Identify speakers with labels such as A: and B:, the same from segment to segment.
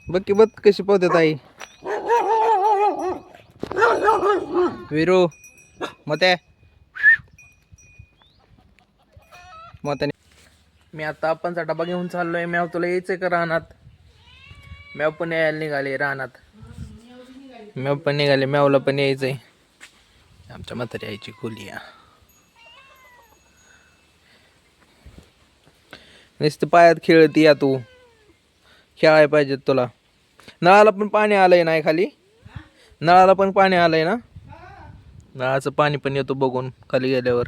A: बघ की बघ कशी पोहतात आई. विरू मते मते मी आता आपणचा डबा घेऊन चाललोय. मॅव तुला यायचंय का रानात? मॅव पण यायला निघाले रानात. मॅव पण निघाले, मॅवला पण यायचंय. आमच्या म्हातारी आईची खोली आहे. नुसतं पायात खेळती या तू. खेळायला पाहिजे तुला. नळाला पण पाणी आलंय नाही खाली. नळाला पण पाणी आलंय ना. नळाचं पाणी पण येतो बघून खाली गेल्यावर.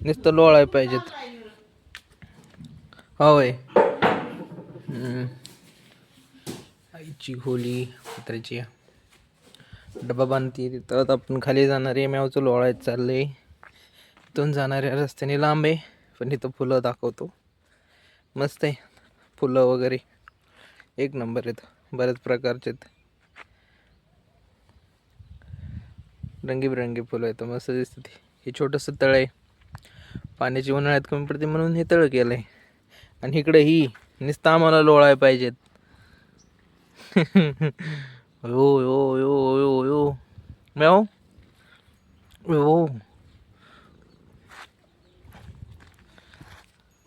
A: नुसतं लोळाय पाहिजेत. होय. आईची खोली कुत्र्याची. डबा बांधते तिथं. आपण खाली जाणार आहे. मॅवचं लोळायचं चाललंय. इथून जाणाऱ्या रस्त्याने लांब आहे, पण इथं फुलं दाखवतो. मस्त आहे फुलं वगैरे, एक नंबर आहेत. बऱ्याच प्रकारचे आहेत. रंगीबिरंगी फुलं आहेत, मस्त दिसते. हे छोटंसं तळ आहे. पाण्याची उन्हाळ्यात कमी पडते म्हणून हे तळ केलं आहे. आणि इकडे ही नुसतं आम्हाला लोळाय पाहिजेत. यो यो यो यो यो मॅव यो.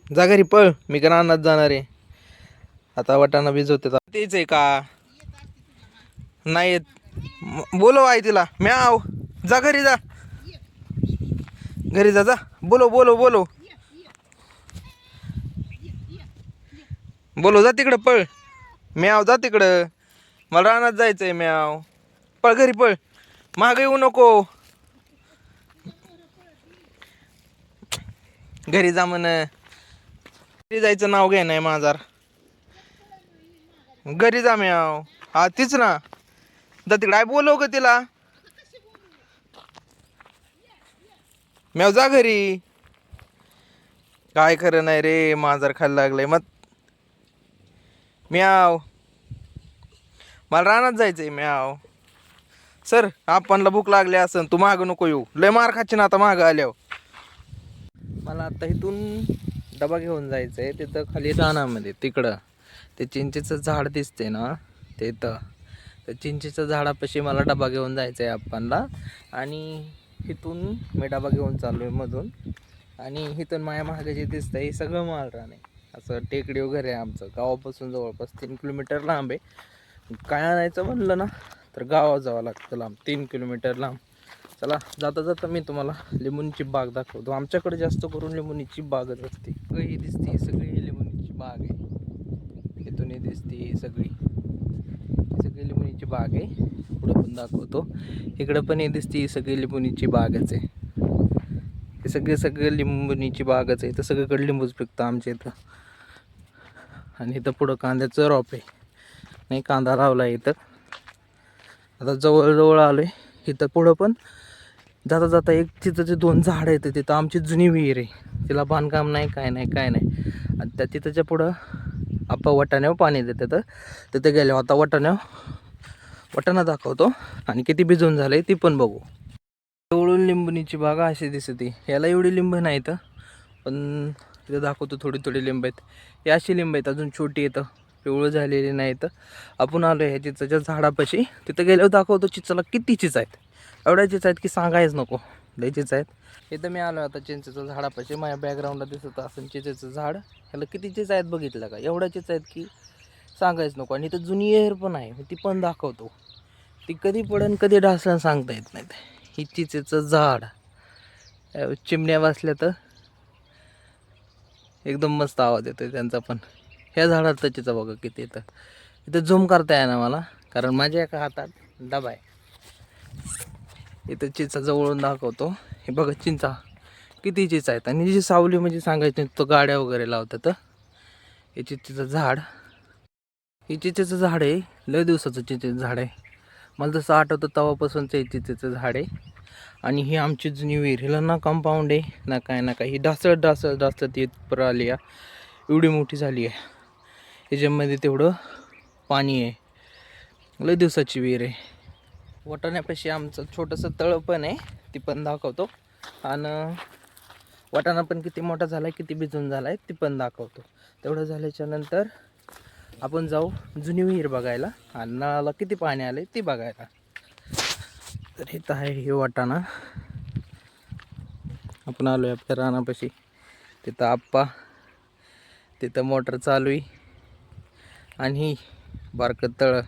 A: जा घरी पळ, मी का रानात जाणार आहे. आता वाटाणा भिजवते. तेच आहे का? नाही येत. बोलव आई तिला. म्याव जा घरी जा. घरी जा जा. बोलो बोलो बोलो बोलो. जा तिकडं पळ. म्याव जा तिकडं. मला रानात जायचंय. म्याव पळ घरी पळ. मागे येऊ नको. घरी जा म्हण. घरी जायचं नाव घे नाही माझा. घरी जा म्याव. हा तीच ना. जा तिकडे. आई बोलव ग तिला. म्याव जा घरी. काय खरं नाही रे, मांजर खायला लागलंय मग. म्याव मला रानात जायचंय. म्याव सर, आपणला भूक लागली असन. तू माग नको येऊ. लय मार खाची ना आता माग आल्यावर. मला आता इथून डबा घेऊन जायचंय. तिथं खाली रानामध्ये तिकडं ते चिंचेचं झाड दिसते ना, तिथं त्या चिंचेच्या झाडापाशी मला डबा घेऊन जायचंय आपणला. आणि इथून मी डबा घेऊन चाललोय मधून. आणि इथून माया मागे जे दिसतंय हे सगळं माळरान आहे. असं टेकडी वगैरे आहे आमचं. गावापासून जवळपास 3 किलोमीटर लांब आहे. काय आणायचं म्हणलं ना तर गावात जावं लागतं लांब, 3 किलोमीटर लांब. चला जाता जाता मी तुम्हाला लिंबूची बाग दाखवतो. आमच्याकडे जास्त करून लिंबूची बागच असते. ही दिसते सगळी लिंबूची बाग आहे. इथून दिसते सगळी लिंबूची बाग आहे. पुढं पण दाखवतो. इकडं पण दिसते सगळी लिंबूची बागच आहे. हे सगळे लिंबूची बागच आहे. इथं सगळीकडे लिंबूच पिकतं आमच्या इथं. आणि इथं पुढं कांद्याचं रोप आहे. नाही कांदा लावला इथं. आता जवळ आलोय. इथं पुढं पण जाता जाता एक तिथं 2 झाड आहेत. तिथं आमची जुनी विहीर आहे. तिला बांधकाम नाही काय नाही. आणि त्या तिथंच्या पुढं आपा वाटाण्यावर पाणी देतात. तिथे गेले आता वाटाणा दाखवतो. आणि किती भिजून झाले ती पण बघू. जवळून लिंबणीची बाग अशी दिसते. याला एवढी लिंब नाहीत, पण तिथं दाखवतो थोडी लिंब आहेत. ही अशी लिंब आहेत, अजून छोटी येतं, पिवळं झालेली नाहीत. आपण आलो ह्या चिंचेच्या झाडापाशी. तिथं गेल्यावर दाखवतो चिंचेला किती चिंच आहेत. एवढ्या चिंच आहेत की सांगायच नको, लय चिंच आहेत. इथं मी आलो आता चिंचेच्या झाडापाशी. माझ्या बॅकग्राऊंडला दिसत असेल चिंचेचं झाड. ह्याला किती चिंच आहेत बघितलं का? एवढ्या चिंच आहेत की सांगायच नको. आणि इथं जुनी विहीर पण आहे, ती पण दाखवतो. ती कधी पडन कधी ढासळन सांगता येत नाहीत. ही चिंचेचं झाड. चिमण्या बसल्या तर एकदम मस्त आवाज येतोय त्यांचा पण. ह्या झाडात तर चिंचा बघा किती येतं. इथं झूम करता येईना मला, कारण माझ्या एका हातात डबा आहे. इथं चिंचा जवळून दाखवतो. हे बघा चिंचा किती चिंचा आहेत. आणि जी सावली म्हणजे सांगायचं तो गाड्या वगैरे लावतात. हे चिंचेचं झाड. हे चिंचेचं झाड आहे. लय दिवसाचं चिंचेचं झाड आहे. मला जसं आठवतं तेव्हापासूनचं हे चिंचेचं झाड आहे. आणि ही आमची जुनी विहीर. हिला ना कंपाऊंड आहे ना काय. ही ढासळत येत पर आली आहे. एवढी मोठी झाली आहे. ह्याच्यामध्ये तेवढं पाणी आहे. लय दिवसाची विहीर आहे. वाटाण्यापाशी आमचं छोटंसं तळ पण आहे, ती पण दाखवतो. आणि वाटाणा पण किती मोठा झाला आहे, किती भिजून झाला आहे ती पण दाखवतो. तेवढं झाल्याच्या नंतर आपण जाऊ जुनी विहीर बघायला आणि नळाला किती पाणी आले ते बघायला. तर इथं आहे हे वाटाणा. आपण आलो आहे आपल्या रानापाशी. तिथं आप्पा, तिथं मोटर चालू आहे आणि ही बारकं तळं,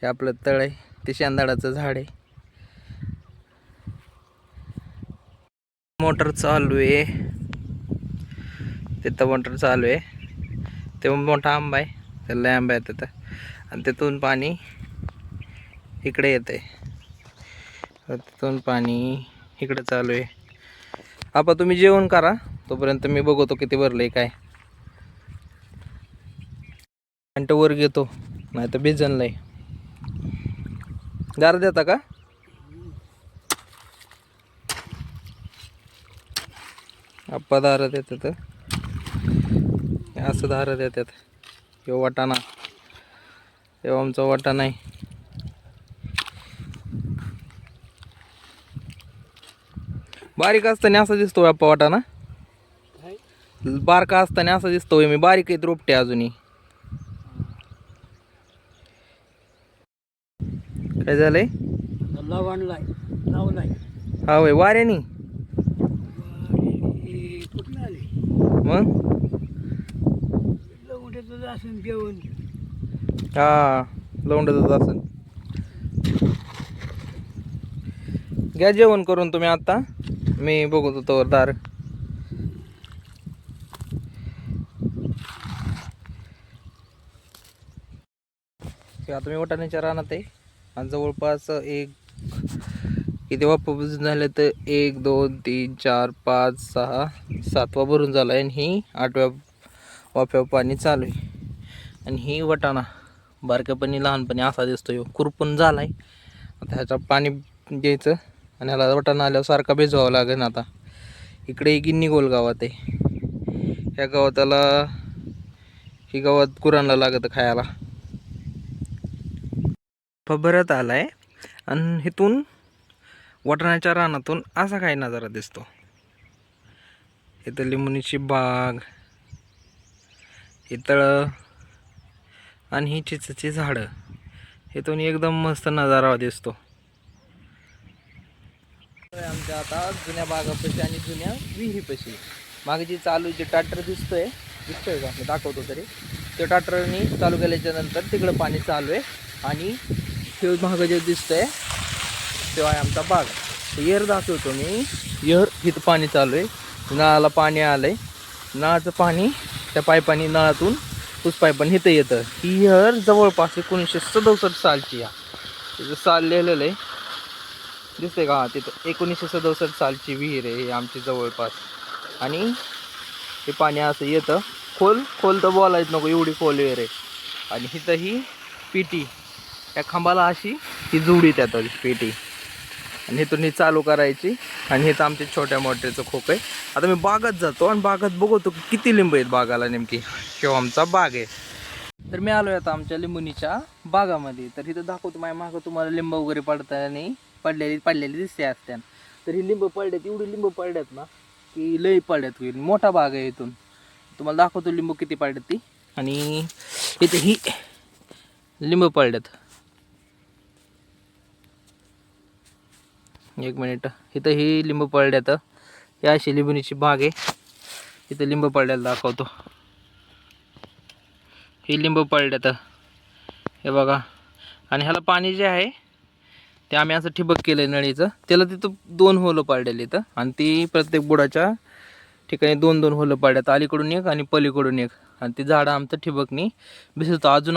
A: हे आपलं तळ आहे. ते शेंदाडाचं झाड आहे. मोटर चालू आहे, तिथं मोटर चालू आहे. ते मोठा आंबा आहे, त्याला आंबा आहे तिथं, आणि तिथून पाणी इकडे येते. तिथून पाणी इकडे चालू आहे. आपा तुम्ही जेवण करा, तोपर्यंत मी बघतो किती भरलंय काय. घंटा वर घेतो, नाही तर भिजनलंय. गार देता का? आप्पा दार देतात, असं दार देतात. हे वाटाणा, हे आमचा वाटाणा आहे. बारीक असताना असा दिसतोय आप्पा वाटाणा. बारका असताना असा दिसतोय मी. बारीक आहेत रोपटे अजूनही. काय झालंय? हा वय वाऱ्यानी. मग हा लवंडाच असेल. घ्या जेवण करून तुम्ही. आता मी बघत होतो दार. आता मी वाटाण्याच्या रानात आहे आणि जवळपास एक किती वाफा बुजून झाले तर 1 2 3 4 5 6 7वा भरून झाला आहे. आणि ही 8व्या वाफ्यावर पाणी चालू आहे. आणि ही वाटाणा बारक्यापणी लहानपणी असा दिसतोय, खुरपून झाला आहे. आता ह्याचं पाणी घ्यायचं आणि ह्याला वाटाणा आल्यावर सारखा भिजवावं लागेल. आता इकडे गिन्नी गोल गावात आहे. ह्या गावाताला ही गावात गुरांना लागतं खायला. भरत आलाय आणि इथून वाटाण्याच्या रानातून असा काही नजारा दिसतो. इथं लिंबूची बाग, इथं आणि ही चिंचेची झाडं. इथून एकदम मस्त नजारा दिसतो. आमच्या आता जुन्या बागापाशी आणि जुन्या विहिरीपाशी मागे जी चालू जे ट्रॅक्टर दिसतोय का मी दाखवतो तरी. ते ट्रॅक्टरनी चालू केल्याच्या नंतर तिकडं पाणी चालू आहे. आणि ते मागं जे दिसतंय तेव्हा आहे आमचा बाग. येर दाखवतो मी. येर इथं पाणी चालू आहे, नळाला पाणी आलंय. नळाचं पाणी त्या पाईपानी नळातून पुस पाईपानी इथं येतं. ही येर जवळपास 1967 सालची या. तिथं साल लिहिलेलं आहे, दिसतंय का? तिथं 1967 सालची विहीर आहे आमची जवळपास. आणि हे पाणी असं येतं. खोल तर बोलायच नको, एवढी खोल विहीर आहे. आणि इथं ही पेटी, त्या खांबाला अशी ही जुडी त्यात पेटी, आणि इथून ही चालू करायची. आणि इथं आमचे छोट्या मोठ्याचं खोप आहे. आता मी बागात जातो आणि बागात बघतो किती लिंब आहेत बागाला नेमकी. किंवा आमचा बाग आहे. तर मी आलो आहे आता आमच्या लिंबुनीच्या बागामध्ये. तर इथं दाखवतो माझ्या मागं तुम्हाला लिंब वगैरे पडताना पडलेली दिसते असत्या. तर ही लिंब पडल्यात, एवढी लिंब पडल्यात ना की लई पडल्यात. होईल मोठा बाग आहे. इथून तुम्हाला दाखवतो लिंबू किती पडल्यात ती. आणि इथे ही लिंब पडल्यात. 1 मिनिट. इथं ही लिंब पडल्यात. ही अशी लिंबुनीची बाग आहे. इथं लिंब पडल्याला दाखवतो. ही लिंब पडल्यात, हे बघा. आणि ह्याला पाणी जे आहे ते आम्ही असं ठिबक केलं आहे नळीचं. त्याला तिथं 2 होलं पाडलेली इथं. आणि ती प्रत्येक बुडाच्या ठिकाणी 2 होलं पाडल्यात, अलीकडून एक आणि पलीकडून एक. आणि ती झाडं आमचं ठिबकनी भिजवतो. अजून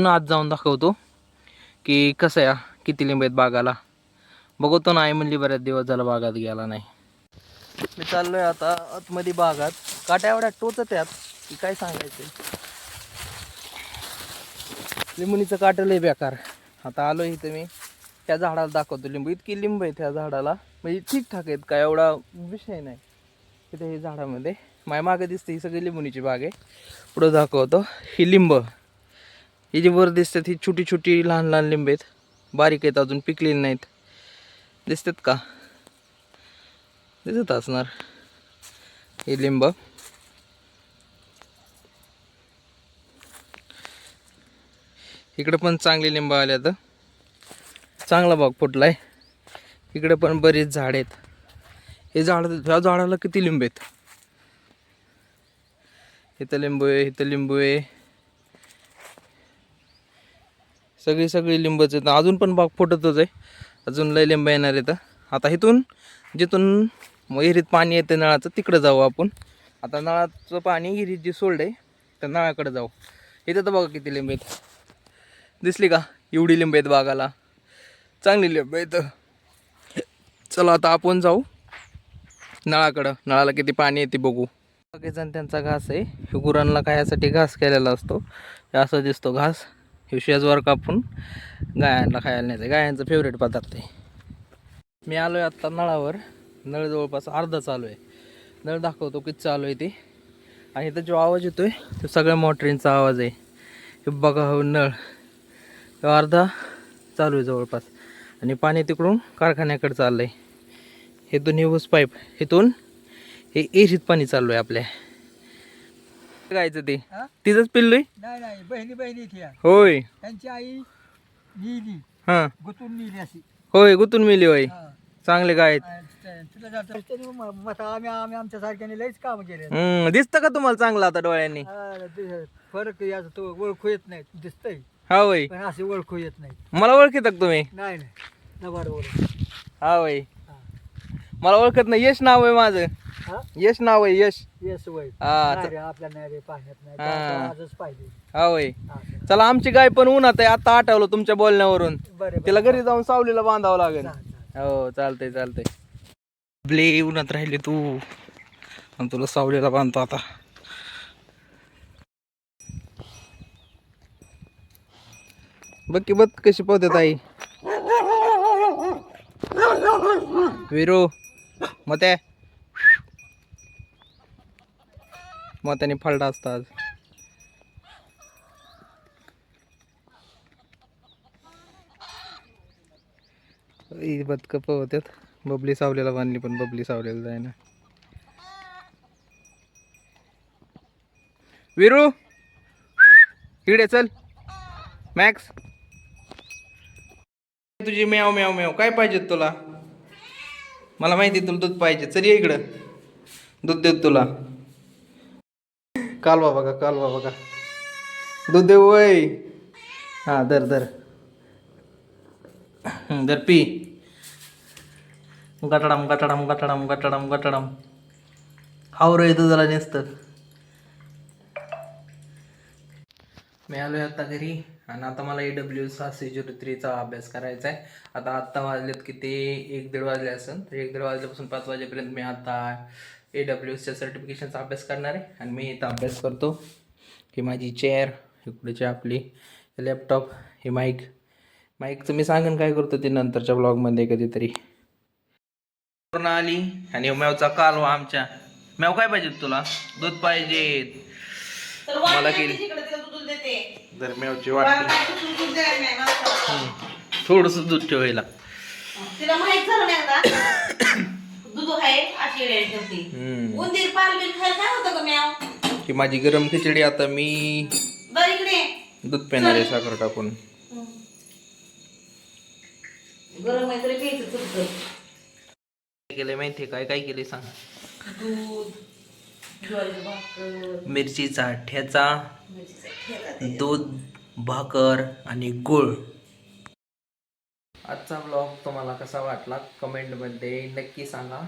A: आत जाऊन दाखवतो की कसं या किती लिंब आहेत बागाला. बघतो ना, आई म्हणली बऱ्याच दिवस झाला बागात गेला नाही. मी चाललोय आता आतमध्ये बागात. काट्या एवढ्या टोचत यात की काय सांगायचं. लिंबुनीचं काटं लय बेकार. आता आलो इथं मी त्या झाडाला दाखवतो लिंबू. इतकी लिंब आहे त्या झाडाला, म्हणजे ठीकठाक आहेत, काय एवढा विषय नाही. इथे हे झाडामध्ये माझ्या मागे दिसते ही सगळी लिंबुनीची बाग आहे. पुढं दाखवतो ही लिंब. ही जी वर दिसतात ही छोटी छोटी लहान लहान लिंब आहेत, बारीक आहेत, अजून पिकलेली नाहीत. दिसतात का? दिसत असणार. ही लिंब इकडे पण चांगली लिंब आल्या तर चांगला बाग फुटलाय. इकडे पण बरीच झाड आहेत. हे झाड, ह्या झाडाला किती लिंब आहेत. इथं लिंबू आहे, इथं लिंबू आहे. सगळी लिंबच आहेत. अजून पण बाग फुटतच आहे. अजून लय लिंब येणार आहेत. आता इथून जिथून विहिरीत पाणी येते नळाचं तिकडे जाऊ आपण. आता नळाचं पाणी विहिरीत जे सोडलंय तर नळाकडे जाऊ. इथं तर बघा किती लिंब आहेत. दिसली का? एवढी लिंब आहेत बागाला. चांगली लिंब आहेत. चला आता आपण जाऊ नळाकडं. नळाला किती पाणी येते बघू. जण त्यांचा घास आहे. हे गुरांना खाण्यासाठी घास केलेला असतो. हे असं दिसतो घास. हे शेजवार कापून गायांना खायला नेते. गायांचा फेवरेट पदार्थ आहे. मी आलो आहे आत्ता नळावर. नळ जवळपास अर्धा चालू आहे. नळ दाखवतो किती चालू आहे ते. आणि इथं जो आवाज येतोय तो सगळ्या मोटरींचा आवाज आहे. हे बघा हो नळ अर्धा चालू आहे जवळपास. आणि पाणी तिकडून कारखान्याकडे चाललं आहे. इथून हे ऊस पाईप, इथून हे एरीत पाणी चालू आहे आपल्या. गायचं ते तिथंच पिल्लोय.
B: नाही बहिणी
A: होय.
B: त्यांची आई नीली
A: हां
B: गुतून नीली अशी.
A: होय गुतून मिली होय. चांगले गाय
B: तुला आम्ही आमच्या सारख्याने लईच काम केले.
A: दिसतं का तुम्हाला चांगलं आता डोळ्यांनी?
B: फरक याचा तो ओळखू येत नाही. दिसतंय
A: हा होय.
B: पण असे ओळखू येत नाही.
A: मला ओळखीत का तुम्ही?
B: नाही नवाड
A: हा होय. मला ओळखत नाही. यश नाव आहे माझं. यश नाव आहे. यश.
B: येस वय
A: हा
B: आपल्या नाही रे पाहण्यात नाही. आजच पाहिजे.
A: हा होय. चला आमची गाय पण उन्हात आहे. आता आठवलं तुमच्या बोलण्यावरून. तिला घरी जाऊन सावलीला बांधावं लागेल. हो चालतंय चालतंय. ब्ले उन्हात राहिले तू आणि तुला सावलीला बांधतो आता. बघ की बघ कशी पद्धत आहे. विरू मते त्याने फलडा असतात. बदक होत्यात. बबली सावलेला बांधली पण बबली सावलेला जाय ना. विरू इकडे चल. मॅक्स तुझी म्याव म्याव म्याव काय पाहिजे तुला? मला माहिती तुला दूध पाहिजे. चल ये इकडं दूध देत तुला. कालवा बघा दूध देऊ वय. हा धर धर धर पी. गटाडम गटाडम गटाडम गटाडम गटाडम खाऊ रे तुझ्याला नेसतं. मी आलो आहे आता घरी आणि आता मला AW 603चा अभ्यास करायचा आहे. आत्ता वाजलेत किती 1-1:30 वाजले असेल. तर 1:30 वाजल्यापासून 5 वाजेपर्यंत मी आता AWSच्या सर्टिफिकेशनचा अभ्यास करणार आहे. आणि मी इथं अभ्यास करतो. ही माझी चेअर, इकडची आपली लॅपटॉप, हे माईकचं मी सांगेन काय करतो ते नंतरच्या ब्लॉगमध्ये कधीतरी. आली आणि म्यावचा कालवा आमच्या. म्याव काय पाहिजे तुला? दूध पाहिजे मला केली. जर म्यावची वाटते थोडस दूध ठेवायला.
C: तिला माहित झालं नाही आता दूध आहे अशी उंदीर पाल बिल खायला काय होतं ग म्याव.
A: ही माझी गरम खिचडी. आता मी
C: इकडे
A: दूध पिणार आहे साखर टाकून.
C: गरम आहे तरी प्यायचं चुकतं.
A: केलंय माहितीये काय काय केलंय सांग?
C: दूध, ज्वारीची भाकर,
A: मिरचीचा ठेचा, दूध, भाकर आणि गुळ. आजचा ब्लॉग तुम्हाला कसा वाटला कमेंटमध्ये नक्की सांगा.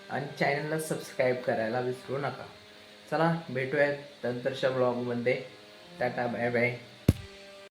A: आणि चॅनलला सबस्क्राईब करायला विसरू नका. चला भेटूयात नंतरच्या ब्लॉगमध्ये. Tata bye bye.